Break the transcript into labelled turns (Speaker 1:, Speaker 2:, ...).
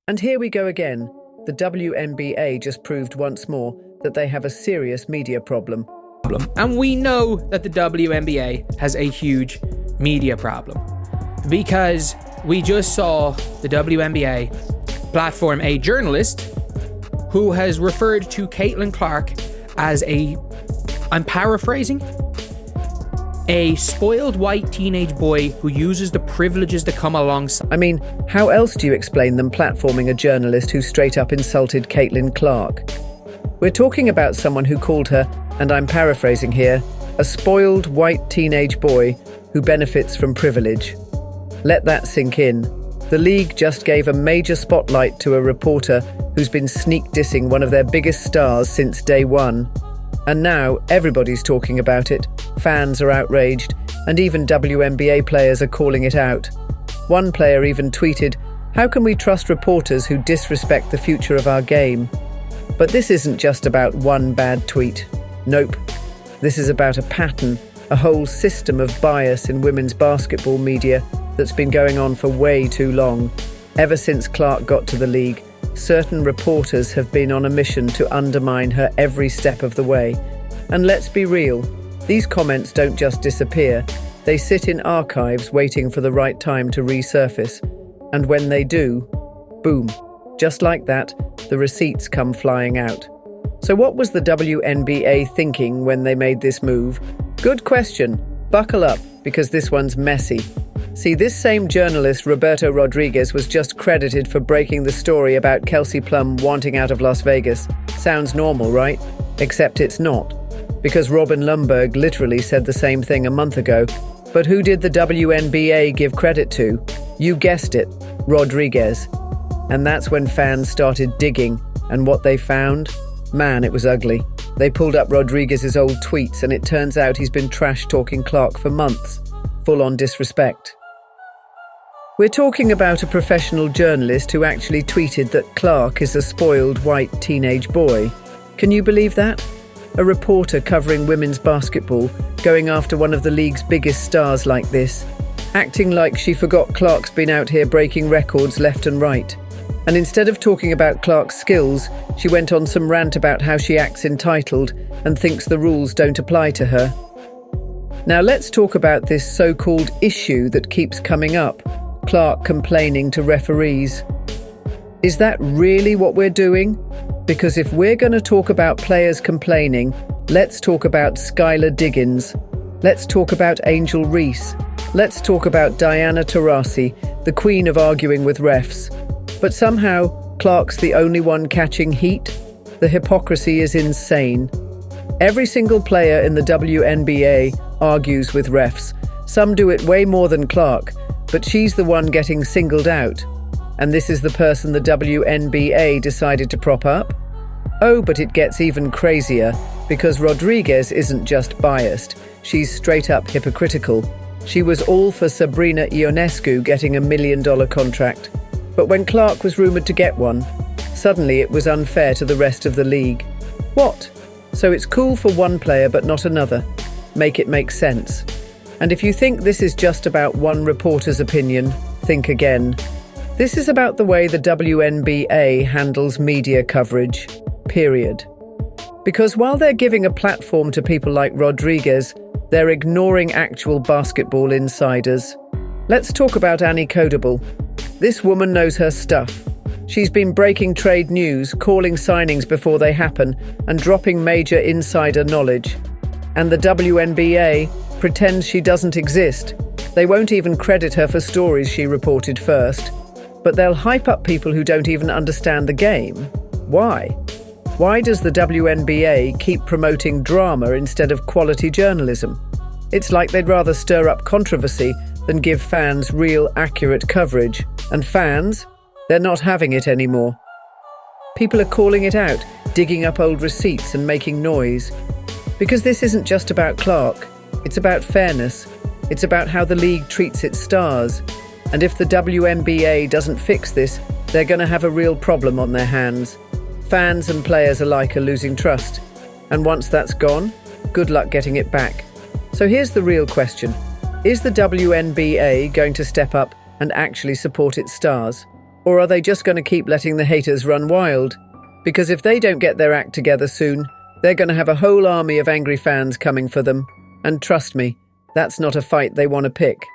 Speaker 1: And here we go again. The WNBA just proved once more that they have a serious media problem.
Speaker 2: And we know that the WNBA has a huge media problem because we just saw the WNBA platform a journalist who has referred to Caitlin Clark as I'm paraphrasing, a spoiled white teenage boy who uses the privileges that come alongside.
Speaker 1: I mean, how else do you explain them platforming a journalist who straight up insulted Caitlin Clark? We're talking about someone who called her, and I'm paraphrasing here, a spoiled white teenage boy who benefits from privilege. Let that sink in. The league just gave a major spotlight to a reporter who's been sneak dissing one of their biggest stars since day one. And now everybody's talking about it. Fans are outraged, and even WNBA players are calling it out. One player even tweeted, "How can we trust reporters who disrespect the future of our game?" But this isn't just about one bad tweet. Nope. This is about a pattern, a whole system of bias in women's basketball media that's been going on for way too long. Ever since Clark got to the league, certain reporters have been on a mission to undermine her every step of the way. And let's be real, these comments don't just disappear. They sit in archives waiting for the right time to resurface. And when they do, boom, just like that, the receipts come flying out. So what was the WNBA thinking when they made this move? Good question. Buckle up, because this one's messy. See, this same journalist, Roberto Rodriguez, was just credited for breaking the story about Kelsey Plum wanting out of Las Vegas. Sounds normal, right? Except it's not. Because Robin Lundberg literally said the same thing a month ago. But who did the WNBA give credit to? You guessed it, Rodriguez. And that's when fans started digging. And what they found? Man, it was ugly. They pulled up Rodriguez's old tweets, and it turns out he's been trash-talking Clark for months. Full-on disrespect. We're talking about a professional journalist who actually tweeted that Clark is a spoiled white teenage boy. Can you believe that? A reporter covering women's basketball going after one of the league's biggest stars like this, acting like she forgot Clark's been out here breaking records left and right. And instead of talking about Clark's skills, she went on some rant about how she acts entitled and thinks the rules don't apply to her. Now let's talk about this so-called issue that keeps coming up. Clark complaining to referees. Is that really what we're doing? Because if we're going to talk about players complaining, let's talk about Skylar Diggins. Let's talk about Angel Reese. Let's talk about Diana Taurasi, the queen of arguing with refs. But somehow, Clark's the only one catching heat. The hypocrisy is insane. Every single player in the WNBA argues with refs. Some do it way more than Clark, but she's the one getting singled out. And this is the person the WNBA decided to prop up? Oh, but it gets even crazier, because Rodriguez isn't just biased, she's straight up hypocritical. She was all for Sabrina Ionescu getting $1 million contract. But when Clark was rumoured to get one, suddenly it was unfair to the rest of the league. What? So it's cool for one player but not another? Make it make sense. And if you think this is just about one reporter's opinion, think again. This is about the way the WNBA handles media coverage, period. Because while they're giving a platform to people like Rodriguez, they're ignoring actual basketball insiders. Let's talk about Annie Codable. This woman knows her stuff. She's been breaking trade news, calling signings before they happen, and dropping major insider knowledge. And the WNBA pretends she doesn't exist. They won't even credit her for stories she reported first. But they'll hype up people who don't even understand the game. Why? Why does the WNBA keep promoting drama instead of quality journalism? It's like they'd rather stir up controversy than give fans real, accurate coverage. And fans? They're not having it anymore. People are calling it out, digging up old receipts and making noise. Because this isn't just about Clark. It's about fairness. It's about how the league treats its stars. And if the WNBA doesn't fix this, they're going to have a real problem on their hands. Fans and players alike are losing trust. And once that's gone, good luck getting it back. So here's the real question. Is the WNBA going to step up and actually support its stars? Or are they just going to keep letting the haters run wild? Because if they don't get their act together soon, they're going to have a whole army of angry fans coming for them. And trust me, that's not a fight they want to pick.